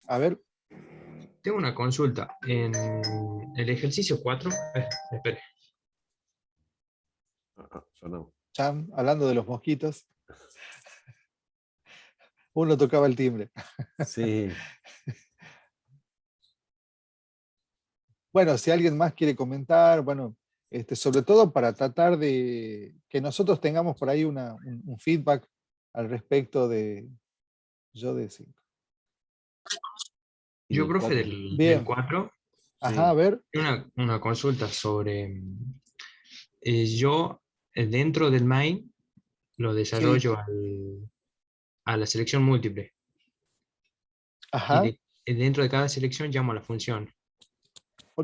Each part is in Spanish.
A ver, Tengo una consulta. En el ejercicio 4, espere. Sonó. Chan, hablando de los mosquitos, uno tocaba el timbre. Sí, Bueno, si alguien más quiere comentar, bueno, sobre todo para tratar de que nosotros tengamos por ahí un feedback al respecto de yo de 5. y Yo, del profe, 4. del Bien, 4, ajá, a Sí. ver, una consulta sobre, yo dentro del main lo sí, desarrollo a la selección múltiple y ajá, dentro de cada selección llamo a la función.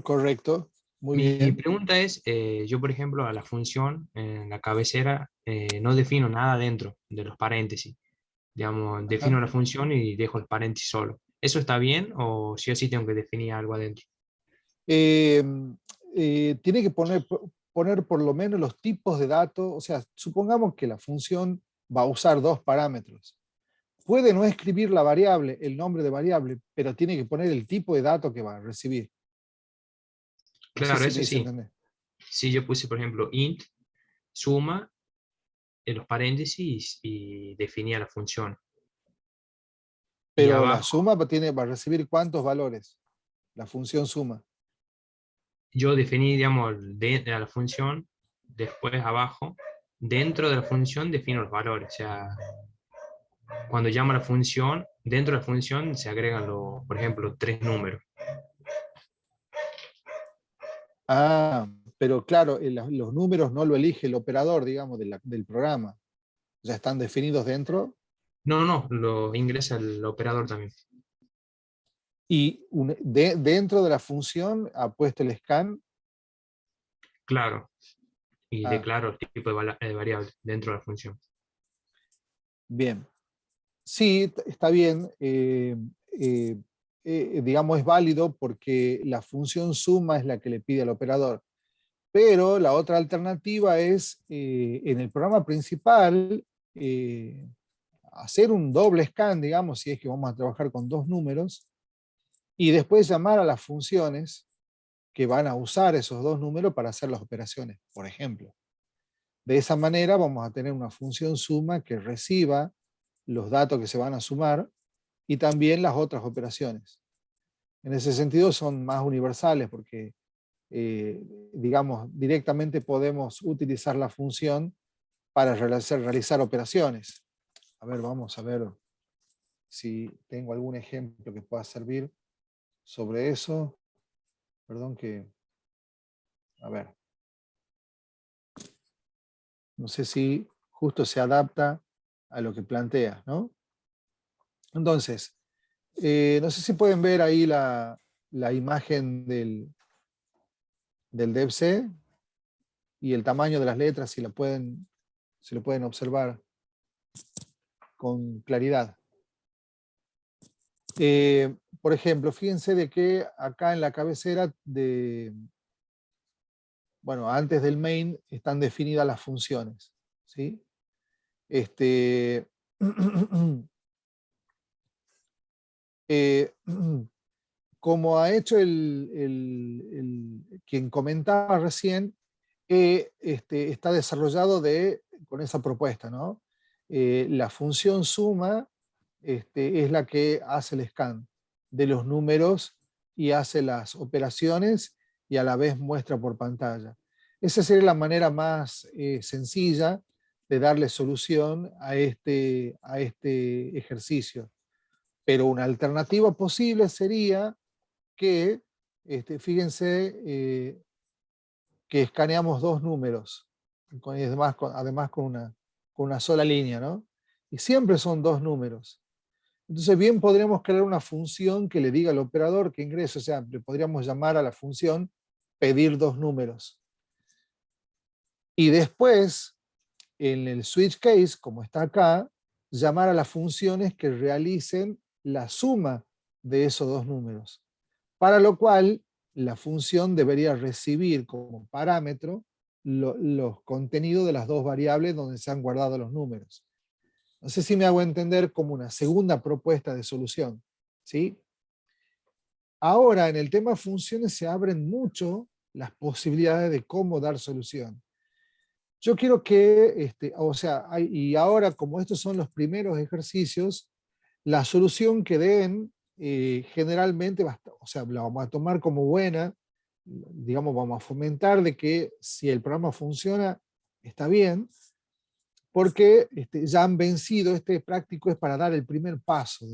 correcto, muy Mi bien, pregunta es, yo por ejemplo a la función en la cabecera no defino nada dentro de los paréntesis. Digamos, ajá. defino la función y dejo el paréntesis solo. ¿Eso está bien o sí o sí tengo que definir algo adentro? Eh, Tiene que poner por lo menos los tipos de datos, o sea, supongamos que la función va a usar dos parámetros. Puede no escribir la variable, el nombre de variable, pero tiene que poner el tipo de dato que va a recibir. No sé Claro, si me eso hice sí. entender. Si yo puse, por ejemplo, int, suma, en los paréntesis y definía la función. Y Pero la abajo suma va a recibir cuántos valores, la función suma. yo definí, digamos, a la función, después abajo, dentro de la función defino los valores. O sea, cuando llamo a la función, dentro de la función se agregan, por ejemplo, tres números. Ah, pero claro, los números no lo elige el operador, digamos, del programa. Ya están definidos dentro. No, no, lo ingresa el operador también. Y dentro de la función ha puesto el scan. Claro, y Ah, declaro el tipo de variable dentro de la función. bien. Sí, está bien. Digamos, es válido porque la función suma es la que le pide al operador. Pero la otra alternativa es, en el programa principal, hacer un doble scan, digamos, si es que vamos a trabajar con dos números, y después llamar a las funciones que van a usar esos dos números para hacer las operaciones, por ejemplo. De esa manera vamos a tener una función suma que reciba los datos que se van a sumar y también las otras operaciones. En ese sentido son más universales porque, digamos, directamente podemos utilizar la función para realizar operaciones. A ver, vamos a ver si tengo algún ejemplo que pueda servir sobre eso. Perdón que, a ver, no sé si justo se adapta a lo que plantea, ¿no? Entonces, no sé si pueden ver ahí la imagen del DevC y el tamaño de las letras, si lo pueden observar con claridad. Por ejemplo, fíjense de que acá en la cabecera bueno, antes del main están definidas las funciones, ¿sí? Este, eh, como ha hecho quien comentaba recién, está desarrollado con esa propuesta, ¿no? La función suma es la que hace el scan de los números y hace las operaciones y a la vez muestra por pantalla. Esa sería la manera más sencilla de darle solución a este ejercicio. Pero una alternativa posible sería que, fíjense, que escaneamos dos números, además con una sola línea, ¿no? Y siempre son dos números. Entonces, bien podríamos crear una función que le diga al operador que ingrese, o sea, le podríamos llamar a la función pedir dos números. Y después, en el switch case, como está acá, llamar a las funciones que realicen la suma de esos dos números. Para lo cual, la función debería recibir como parámetro los contenidos de las dos variables donde se han guardado los números. No sé si me hago entender como una segunda propuesta de solución, ¿sí? Ahora, en el tema funciones se abren mucho las posibilidades de cómo dar solución. Yo quiero que, o sea, y ahora como estos son los primeros ejercicios, la solución que den generalmente, o sea, la vamos a tomar como buena, digamos, vamos a fomentar de que si el programa funciona, está bien, porque ya han vencido, este práctico es para dar el primer paso,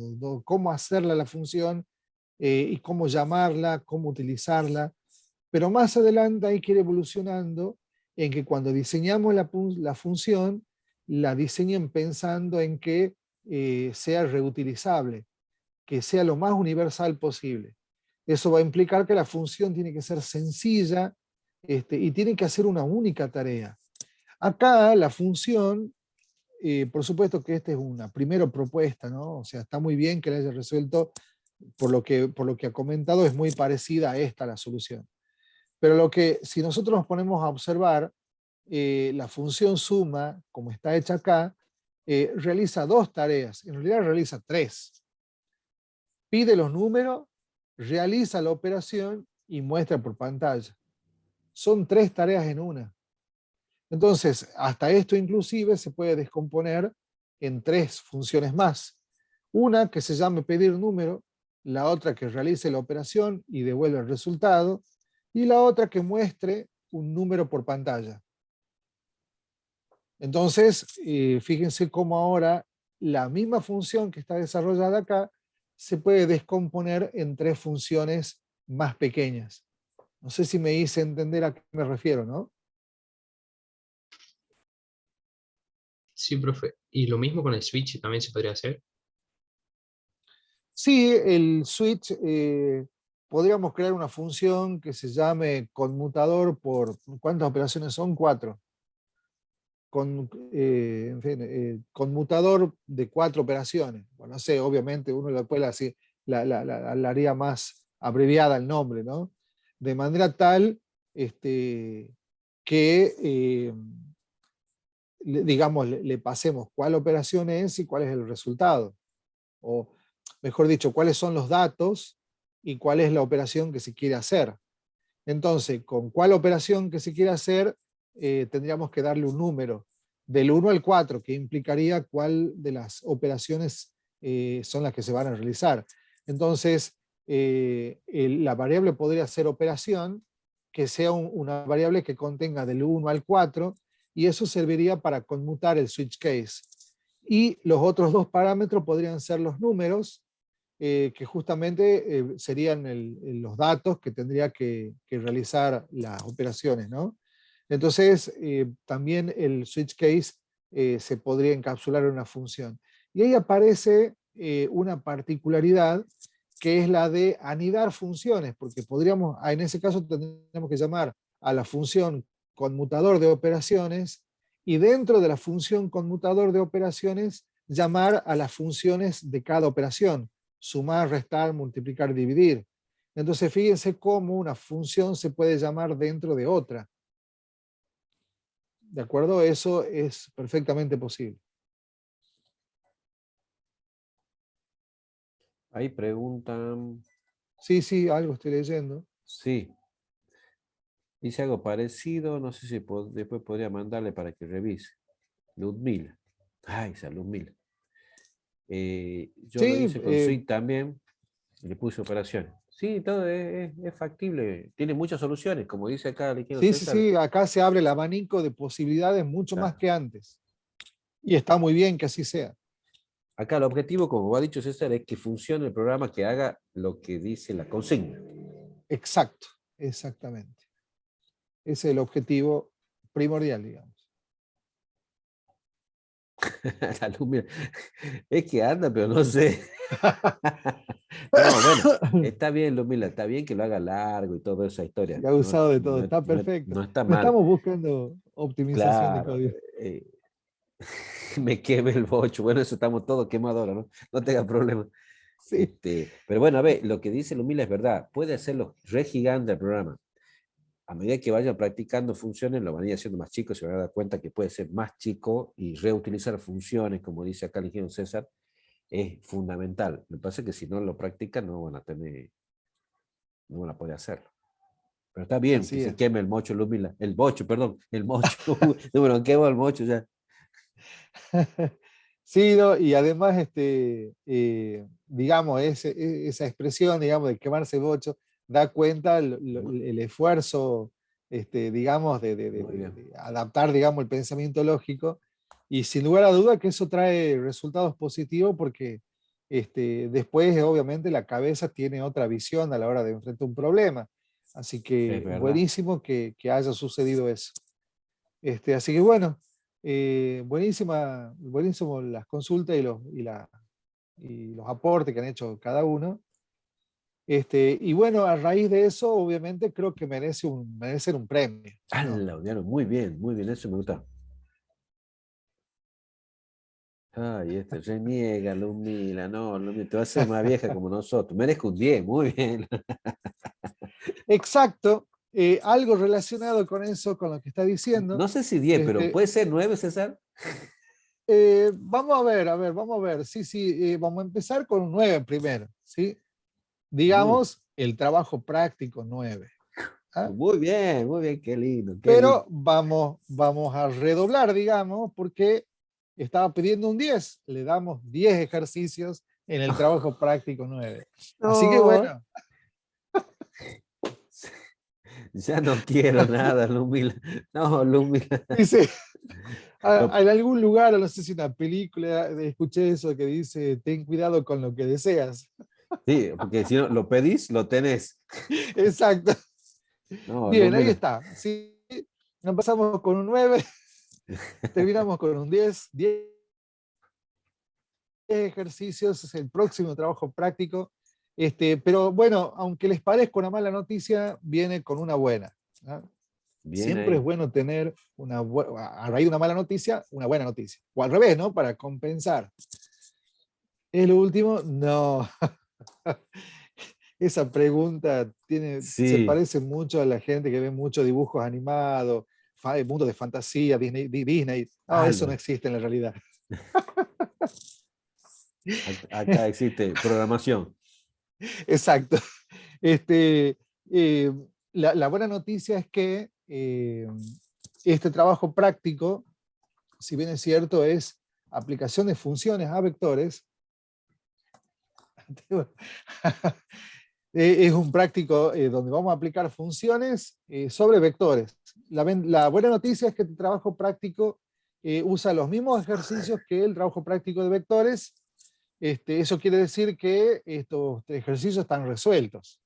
cómo hacerla la función y cómo llamarla, cómo utilizarla, pero más adelante hay que ir evolucionando en que cuando diseñamos la función, la diseñen pensando en que sea reutilizable, que sea lo más universal posible. Eso va a implicar que la función tiene que ser sencilla y tiene que hacer una única tarea. Acá la función, por supuesto que esta es una primera propuesta, ¿no? O sea, está muy bien que la haya resuelto, por lo que ha comentado, es muy parecida a esta la solución. Pero si nosotros nos ponemos a observar, la función suma, como está hecha acá, realiza dos tareas, en realidad realiza tres. Pide los números, realiza la operación y muestra por pantalla. Son tres tareas en una. Entonces, hasta esto inclusive se puede descomponer en tres funciones más. Una que se llame pedir número, la otra que realice la operación y devuelve el resultado, y la otra que muestre un número por pantalla. Entonces, fíjense cómo ahora la misma función que está desarrollada acá se puede descomponer en tres funciones más pequeñas. No sé si me hice entender a qué me refiero, ¿no? Sí, profe. Y lo mismo con el switch también se podría hacer. Sí, el switch, podríamos crear una función que se llame conmutador por, ¿cuántas operaciones son? 4. En fin, conmutador de 4 operaciones. Bueno, no sé, obviamente uno después la haría más abreviada el nombre, ¿no? De manera tal que, digamos, le pasemos cuál operación es y cuál es el resultado. O, mejor dicho, cuáles son los datos y cuál es la operación que se quiere hacer. Entonces, con cuál operación que se quiere hacer, tendríamos que darle un número del 1 al 4, que implicaría cuál de las operaciones son las que se van a realizar. Entonces, la variable podría ser operación, que sea una variable que contenga del 1 al 4, y eso serviría para conmutar el switch case. Y los otros dos parámetros podrían ser los números, que justamente serían los datos que tendría que realizar las operaciones, ¿no? Entonces, también el switch case se podría encapsular en una función. Y ahí aparece una particularidad que es la de anidar funciones, porque en ese caso tendríamos que llamar a la función conmutador de operaciones y dentro de la función conmutador de operaciones llamar a las funciones de cada operación, sumar, restar, multiplicar, dividir. Entonces fíjense cómo una función se puede llamar dentro de otra. ¿De acuerdo? Eso es perfectamente posible. Ahí preguntan, Sí, sí, algo estoy leyendo. sí, dice algo parecido, no sé si después podría mandarle para que revise. Ludmila. Ay, esa Ludmila. Yo lo Sí, hice con Suite también, y le puse operaciones. Sí, todo es factible, tiene muchas soluciones, como dice acá el ingeniero sí, sí, César. sí, acá se abre el abanico de posibilidades mucho más Claro. que antes. Y está muy bien que así sea. Acá el objetivo, como ha dicho César, es que funcione el programa, que haga lo que dice la consigna. Exacto, exactamente. Ese es el objetivo primordial, digamos. La Lumia. Es que anda, pero no sé. No, bueno, está bien, Lumila, está bien que lo haga largo y toda esa historia. Sí, ha No, usado de todo, no, está no, perfecto. no está No mal. estamos buscando optimización de Claro, código. eh, me queme el bocho. Bueno, eso estamos todos quemados ahora, ¿no? No tenga problema. Sí, Pero bueno, a ver, lo que dice Lumila es verdad. Puede hacerlo re gigante el programa. A medida que vayan practicando funciones, lo van a ir haciendo más chico, se van a dar cuenta que puede ser más chico y reutilizar funciones, como dice acá el ingeniero César, es fundamental. Me parece que si no lo practican no van a tener no la puede hacer. Pero está bien Así que se es. queme el mocho, el bocho, perdón, el mocho. No me lo quemo el mocho ya. Sí, ¿no? Y además, digamos, esa expresión, digamos, de quemarse bocho, da cuenta el esfuerzo, digamos, Muy bien. de adaptar, digamos, el pensamiento lógico. Y sin lugar a duda que eso trae resultados positivos porque después, obviamente, la cabeza tiene otra visión a la hora de enfrentar un problema. Así Es que verdad. buenísimo que haya sucedido eso. Así que bueno, buenísimo las consultas y los aportes que han hecho cada uno. Y bueno, a raíz de eso, obviamente, creo que merecen un premio. ¿Sí o no? ¡Hala, Diana! Muy bien, eso me gusta. Ay, este reniega, Lumila, no, Lumila, te va a hacer más vieja como nosotros. Merezco un 10, muy bien. Exacto. Algo relacionado con eso, con lo que está diciendo. No sé si 10, pero Este, puede ser 9, César. vamos a ver, vamos a ver. Sí, sí, vamos a empezar con un 9 primero. ¿Sí? Muy, Digamos, el trabajo práctico 9. ¿Ah? muy bien, qué lindo, qué lindo. Pero vamos a redoblar, digamos, porque estaba pidiendo un 10. Le damos 10 ejercicios en el trabajo práctico 9. Así que No, bueno, ya no quiero nada, Lumila. No, Lumila. dice, Lo- en algún lugar, no sé si una película, escuché eso que dice, ten cuidado con lo que deseas. sí, porque si no, lo pedís, lo tenés. Exacto. No, Bien, ahí Lumila. está. Sí, empezamos con un 9, terminamos con un 10. 10 ejercicios es el próximo trabajo práctico. Pero bueno, aunque les parezca una mala noticia, viene con una buena. ¿No? Bien Siempre es ahí. bueno tener a raíz de una mala noticia, una buena noticia. O al revés, ¿no? Para compensar. ¿Es lo último? No. Esa pregunta se Sí. parece mucho a la gente que ve muchos dibujos animados, el mundo de fantasía, Disney. No, eso no Ala, existe en la realidad. acá existe programación. Exacto. Este, eh, la buena noticia es que este trabajo práctico, si bien es cierto, es aplicación de funciones a vectores. Es un práctico donde vamos a aplicar funciones sobre vectores. La buena noticia es que este trabajo práctico usa los mismos ejercicios que el trabajo práctico de vectores. Eso quiere decir que estos ejercicios están resueltos.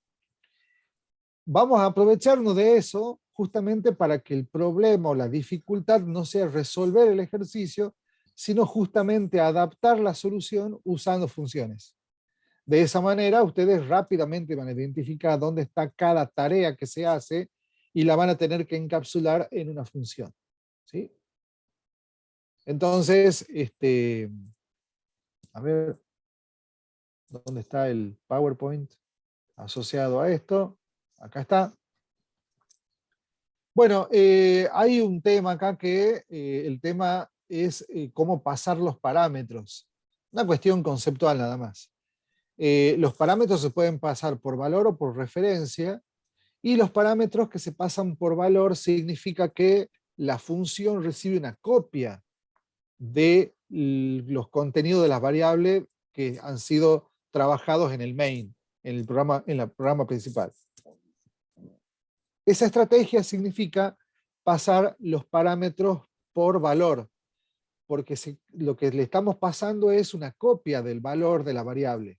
Vamos a aprovecharnos de eso justamente para que el problema o la dificultad no sea resolver el ejercicio, sino justamente adaptar la solución usando funciones. De esa manera, ustedes rápidamente van a identificar dónde está cada tarea que se hace y la van a tener que encapsular en una función. ¿Sí? Entonces, a ver, ¿dónde está el PowerPoint asociado a esto? Acá está. Bueno, hay un tema acá que el tema es cómo pasar los parámetros. Una cuestión conceptual nada más. Los parámetros se pueden pasar por valor o por referencia, y los parámetros que se pasan por valor significa que la función recibe una copia de los contenidos de las variables que han sido trabajados en el main, en el programa principal. Esa estrategia significa pasar los parámetros por valor, porque lo que le estamos pasando es una copia del valor de la variable.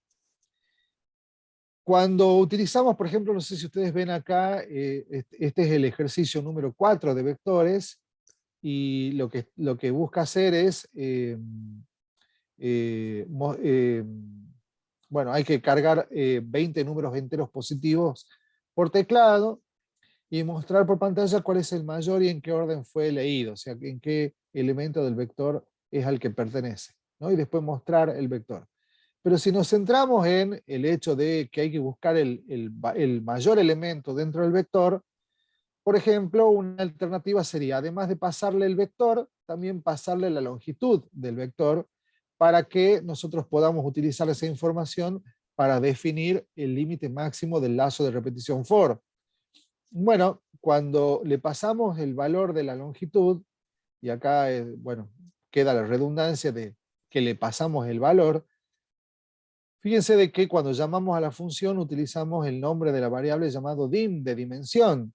Cuando utilizamos, por ejemplo, no sé si ustedes ven acá, este es el ejercicio número 4 de vectores, y lo que busca hacer es, bueno, hay que cargar 20 números enteros positivos por teclado, y mostrar por pantalla cuál es el mayor y en qué orden fue leído, o sea, en qué elemento del vector es al que pertenece, ¿no? Y después mostrar el vector. Pero si nos centramos en el hecho de que hay que buscar el mayor elemento dentro del vector, por ejemplo, una alternativa sería, además de pasarle el vector, también pasarle la longitud del vector para que nosotros podamos utilizar esa información para definir el límite máximo del lazo de repetición for. Bueno, cuando le pasamos el valor de la longitud, y acá, bueno, queda la redundancia de que le pasamos el valor, fíjense de que cuando llamamos a la función utilizamos el nombre de la variable llamado dim, de dimensión,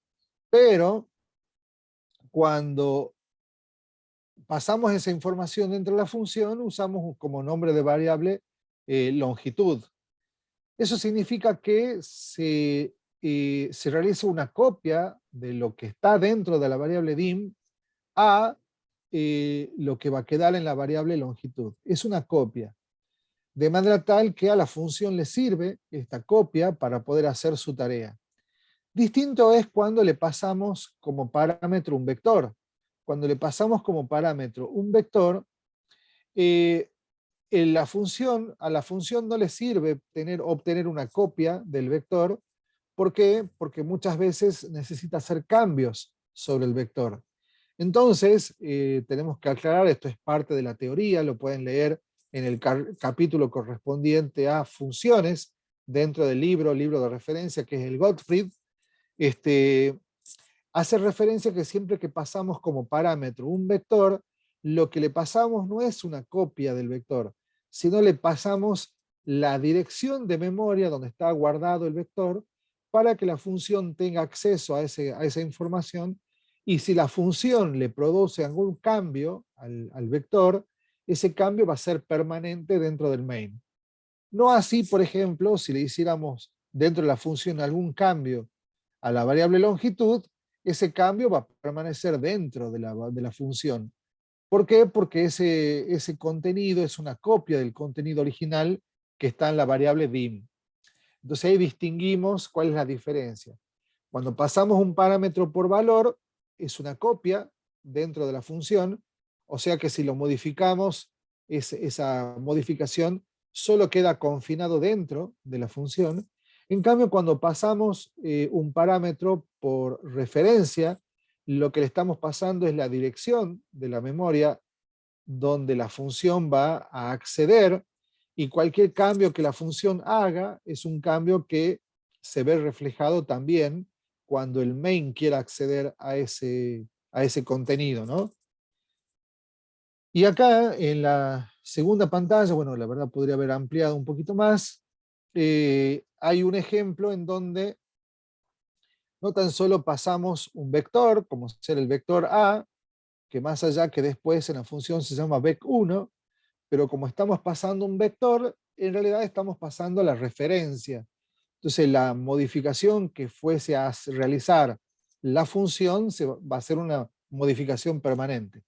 pero cuando pasamos esa información dentro de la función usamos como nombre de variable longitud. Eso significa que se realiza una copia de lo que está dentro de la variable dim a lo que va a quedar en la variable longitud. Es una copia. De manera tal que a la función le sirve esta copia para poder hacer su tarea. Distinto es cuando le pasamos como parámetro un vector. Cuando le pasamos como parámetro un vector, a la función no le sirve obtener una copia del vector. ¿Por qué? Porque muchas veces necesita hacer cambios sobre el vector. Entonces, tenemos que aclarar, esto es parte de la teoría, lo pueden leer en el capítulo correspondiente a funciones, dentro del libro de referencia, que es el Gottfried. Hace referencia que siempre que pasamos como parámetro un vector, lo que le pasamos no es una copia del vector, sino le pasamos la dirección de memoria donde está guardado el vector para que la función tenga acceso a esa información, y si la función le produce algún cambio al vector, ese cambio va a ser permanente dentro del main. No así, por ejemplo, si le hiciéramos dentro de la función algún cambio a la variable longitud, ese cambio va a permanecer dentro de la función. ¿Por qué? Porque ese contenido es una copia del contenido original que está en la variable dim. Entonces ahí distinguimos cuál es la diferencia. Cuando pasamos un parámetro por valor, es una copia dentro de la función, o sea que si lo modificamos, esa modificación solo queda confinado dentro de la función. En cambio, cuando pasamos un parámetro por referencia, lo que le estamos pasando es la dirección de la memoria donde la función va a acceder, y cualquier cambio que la función haga es un cambio que se ve reflejado también cuando el main quiera acceder a ese contenido, ¿no? Y acá en la segunda pantalla, bueno, la verdad podría haber ampliado un poquito más, hay un ejemplo en donde no tan solo pasamos un vector, como ser el vector A, que más allá que después en la función se llama vec1, pero como estamos pasando un vector, en realidad estamos pasando la referencia. Entonces la modificación que fuese a realizar la función va a ser una modificación permanente.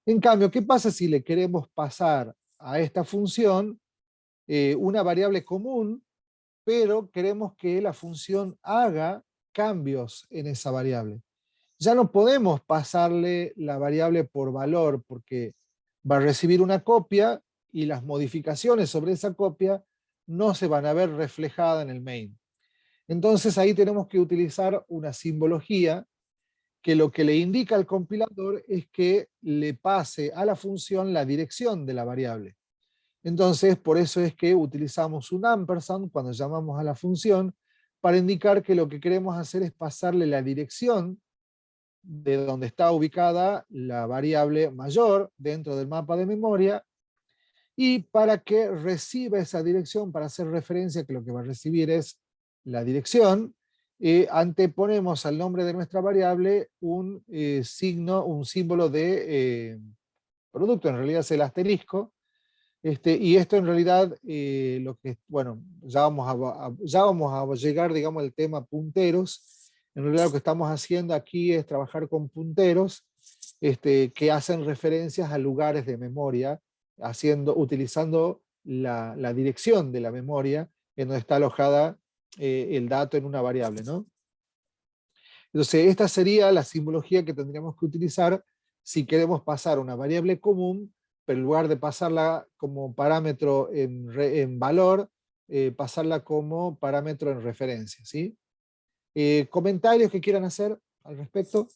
En cambio, ¿qué pasa si le queremos pasar a esta función una variable común, pero queremos que la función haga cambios en esa variable? Ya no podemos pasarle la variable por valor, porque va a recibir una copia y las modificaciones sobre esa copia no se van a ver reflejadas en el main. Entonces ahí tenemos que utilizar una simbología que lo que le indica al compilador es que le pase a la función la dirección de la variable. Entonces, por eso es que utilizamos un ampersand cuando llamamos a la función, para indicar que lo que queremos hacer es pasarle la dirección de donde está ubicada la variable mayor dentro del mapa de memoria, y para que reciba esa dirección, para hacer referencia que lo que va a recibir es la dirección, anteponemos al nombre de nuestra variable un signo, un símbolo de producto, en realidad es el asterisco. Y esto en realidad, lo que, bueno, ya vamos a llegar, digamos, al tema punteros. En realidad lo que estamos haciendo aquí es trabajar con punteros que hacen referencias a lugares de memoria, utilizando la dirección de la memoria en donde está alojada el dato en una variable, ¿no? Entonces, esta sería la simbología que tendríamos que utilizar si queremos pasar una variable común, pero en lugar de pasarla como parámetro en valor, pasarla como parámetro en referencia, ¿sí? ¿Comentarios que quieran hacer al respecto?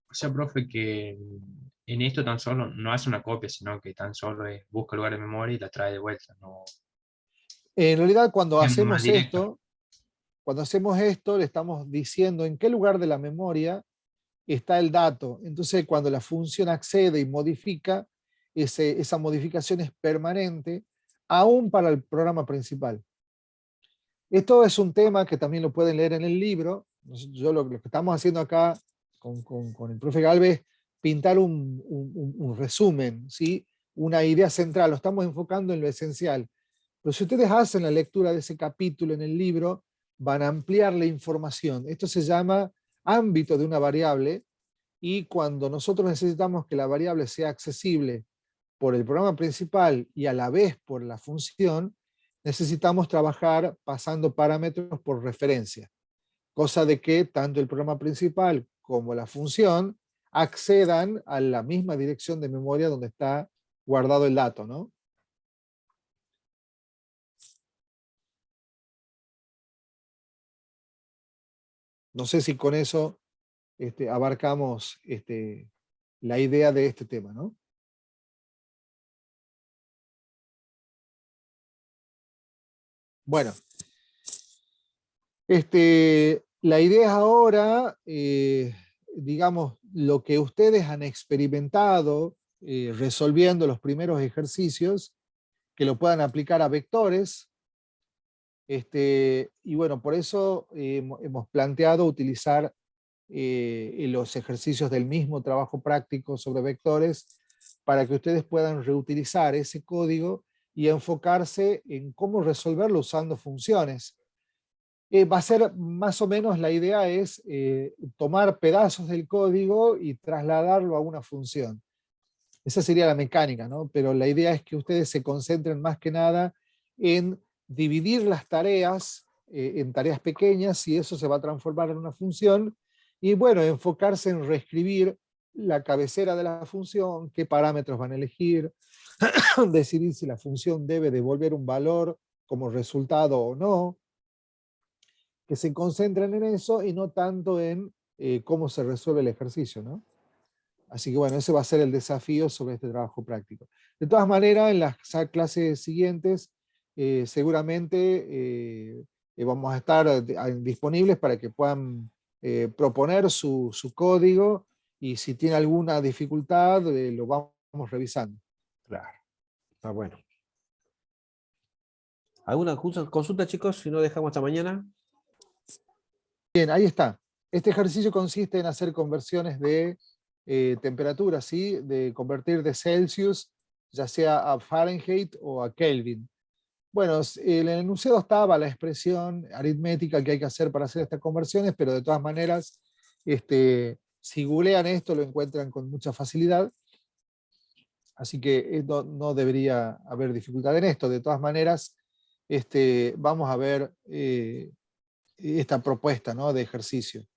O sea, profe, que en esto tan solo no hace una copia, sino que tan solo es, busca el lugar de memoria y la trae de vuelta. No, En realidad, es más directo. cuando hacemos esto, le estamos diciendo en qué lugar de la memoria está el dato. Entonces, cuando la función accede y modifica, esa modificación es permanente, aún para el programa principal. Esto es un tema que también lo pueden leer en el libro. Yo lo que estamos haciendo acá con el profe Galvez, pintar un resumen, ¿sí? Una idea central, lo estamos enfocando en lo esencial. Pero si ustedes hacen la lectura de ese capítulo en el libro, van a ampliar la información. Esto se llama ámbito de una variable, y cuando nosotros necesitamos que la variable sea accesible por el programa principal y a la vez por la función, necesitamos trabajar pasando parámetros por referencia, cosa de que tanto el programa principal como la función accedan a la misma dirección de memoria donde está guardado el dato, ¿no? No sé si con eso abarcamos la idea de este tema, ¿no? Bueno, la idea es ahora, digamos, lo que ustedes han experimentado resolviendo los primeros ejercicios, que lo puedan aplicar a vectores. Y bueno, por eso hemos planteado utilizar los ejercicios del mismo trabajo práctico sobre vectores para que ustedes puedan reutilizar ese código y enfocarse en cómo resolverlo usando funciones. Va a ser más o menos, la idea es tomar pedazos del código y trasladarlo a una función. Esa sería la mecánica, ¿no? Pero la idea es que ustedes se concentren más que nada en dividir las tareas en tareas pequeñas, y eso se va a transformar en una función, y bueno, enfocarse en reescribir la cabecera de la función, qué parámetros van a elegir, decidir si la función debe devolver un valor como resultado o no, que se concentren en eso y no tanto en cómo se resuelve el ejercicio, ¿no? Así que bueno, ese va a ser el desafío sobre este trabajo práctico. De todas maneras, en las clases siguientes, seguramente vamos a estar disponibles para que puedan proponer su código, y si tiene alguna dificultad, lo vamos revisando. Claro, está bueno. ¿Alguna consulta, chicos? Si no, dejamos hasta mañana. Bien, ahí está. Este ejercicio consiste en hacer conversiones de temperatura, ¿sí? De convertir de Celsius, ya sea a Fahrenheit o a Kelvin. Bueno, en el enunciado estaba la expresión aritmética que hay que hacer para hacer estas conversiones, pero de todas maneras, si googlean esto, lo encuentran con mucha facilidad. Así que no debería haber dificultad en esto. De todas maneras, vamos a ver esta propuesta, ¿no?, de ejercicio.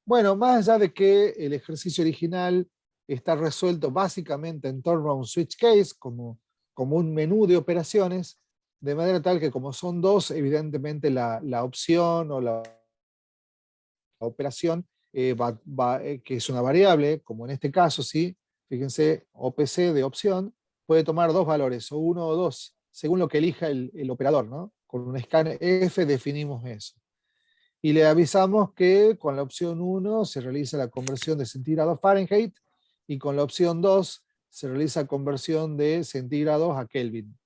Bueno, más allá de que el ejercicio original está resuelto básicamente en torno a un switch case, como un menú de operaciones, de manera tal que como son dos, evidentemente la opción o la operación que es una variable, como en este caso, ¿sí? Fíjense, OPC de opción puede tomar dos valores, o uno o dos, según lo que elija el operador, ¿no? Con un scan F definimos eso. Y le avisamos que con la opción 1 se realiza la conversión de centígrados a Fahrenheit, y con la opción 2 se realiza conversión de centígrados a Kelvin.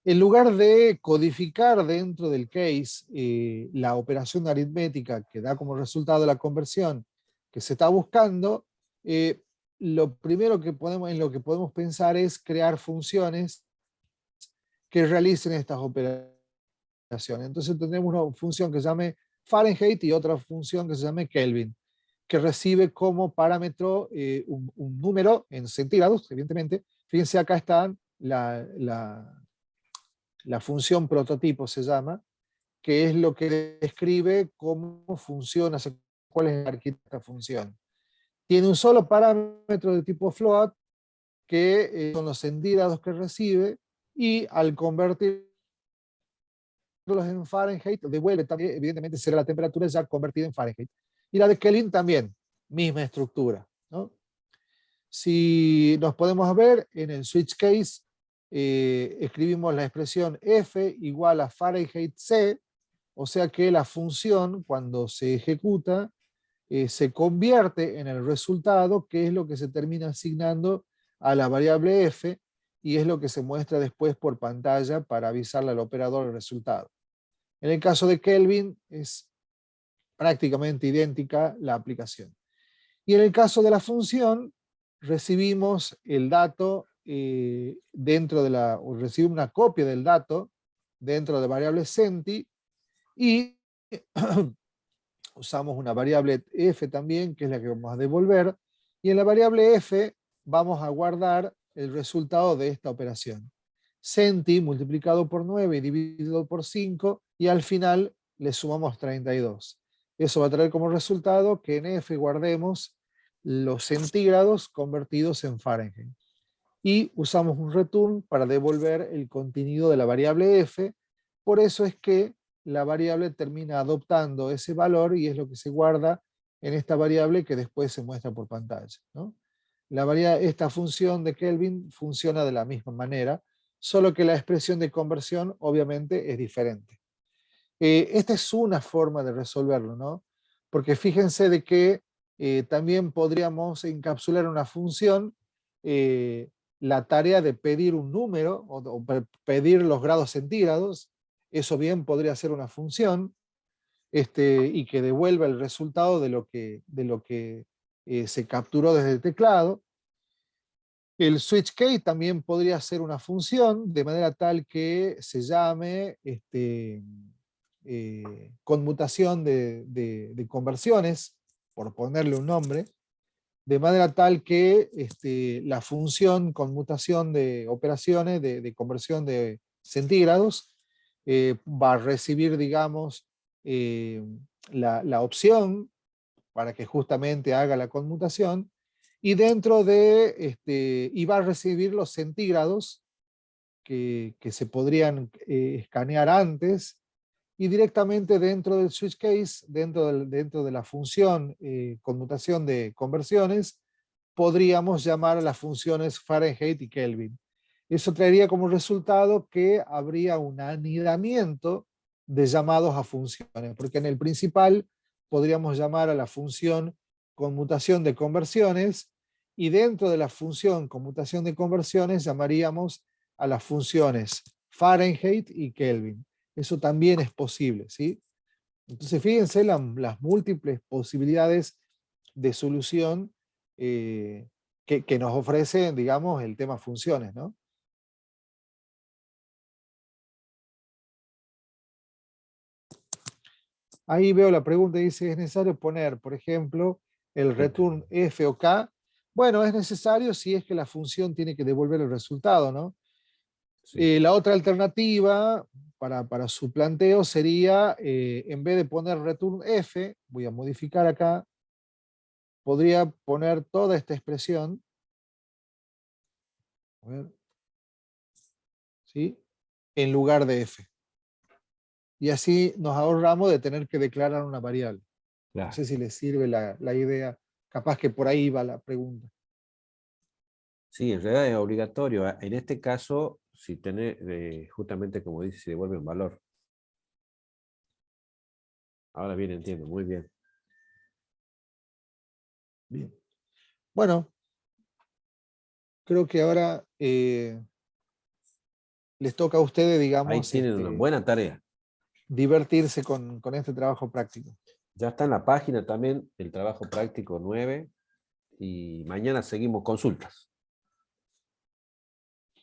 En lugar de codificar dentro del case la operación aritmética que da como resultado la conversión que se está buscando, lo primero en lo que podemos pensar es crear funciones que realicen estas operaciones. Entonces tenemos una función que se llame Fahrenheit y otra función que se llame Kelvin, que recibe como parámetro un número en centígrados, evidentemente. Fíjense, acá está la función prototipo, se llama, que es lo que describe cómo funciona, cuál es la arquitectura de esta función. Tiene un solo parámetro de tipo float, que son los centígrados que recibe, y al convertirlos en Fahrenheit, devuelve también, evidentemente será la temperatura ya convertida en Fahrenheit. Y la de Kelvin también, misma estructura, ¿no? Si nos podemos ver en el switch case, escribimos la expresión F igual a Fahrenheit C, o sea que la función cuando se ejecuta se convierte en el resultado, que es lo que se termina asignando a la variable F, y es lo que se muestra después por pantalla para avisarle al operador el resultado. En el caso de Kelvin es prácticamente idéntica la aplicación. Y en el caso de la función, recibimos el dato o recibimos una copia del dato dentro de variable centi y usamos una variable f también, que es la que vamos a devolver, y en la variable f vamos a guardar el resultado de esta operación. Centi multiplicado por 9 y dividido por 5, y al final le sumamos 32. Eso va a traer como resultado que en f guardemos los centígrados convertidos en Fahrenheit. Y usamos un return para devolver el contenido de la variable f. Por eso es que la variable termina adoptando ese valor y es lo que se guarda en esta variable que después se muestra por pantalla, ¿no? Esta función de Kelvin funciona de la misma manera, solo que la expresión de conversión obviamente es diferente. Esta es una forma de resolverlo, ¿no? Porque fíjense de que también podríamos encapsular una función la tarea de pedir un número o pedir los grados centígrados. Eso bien podría ser una función y que devuelva el resultado de lo que se capturó desde el teclado. El switch case también podría ser una función de manera tal que se llame conmutación de conversiones, por ponerle un nombre, de manera tal que la función conmutación de operaciones de conversión de centígrados va a recibir, digamos, la opción para que justamente haga la conmutación, y dentro de, y va a recibir los centígrados que se podrían escanear antes, y directamente dentro del switch case, dentro de la función conmutación de conversiones, podríamos llamar a las funciones Fahrenheit y Kelvin. Eso traería como resultado que habría un anidamiento de llamados a funciones, porque en el principal podríamos llamar a la función conmutación de conversiones, y dentro de la función conmutación de conversiones llamaríamos a las funciones Fahrenheit y Kelvin. Eso también es posible, ¿sí? Entonces fíjense las múltiples posibilidades de solución que nos ofrece, digamos, el tema funciones, ¿no? Ahí veo la pregunta, dice, ¿es necesario poner, por ejemplo, el return F o K? Bueno, es necesario si es que la función tiene que devolver el resultado, ¿no? Sí. La otra alternativa para su planteo sería, en vez de poner return F, voy a modificar acá, podría poner toda esta expresión, a ver, ¿sí? En lugar de F. Y así nos ahorramos de tener que declarar una variable. Claro. No sé si les sirve la idea, capaz que por ahí va la pregunta. Sí, en realidad es obligatorio. En este caso, si tiene, justamente como dice, se devuelve un valor. Ahora bien, entiendo, muy bien. Bien. Bueno, creo que ahora les toca a ustedes, digamos, ahí tienen una buena tarea. Divertirse con este trabajo práctico. Ya está en la página también el trabajo práctico 9 y mañana seguimos consultas.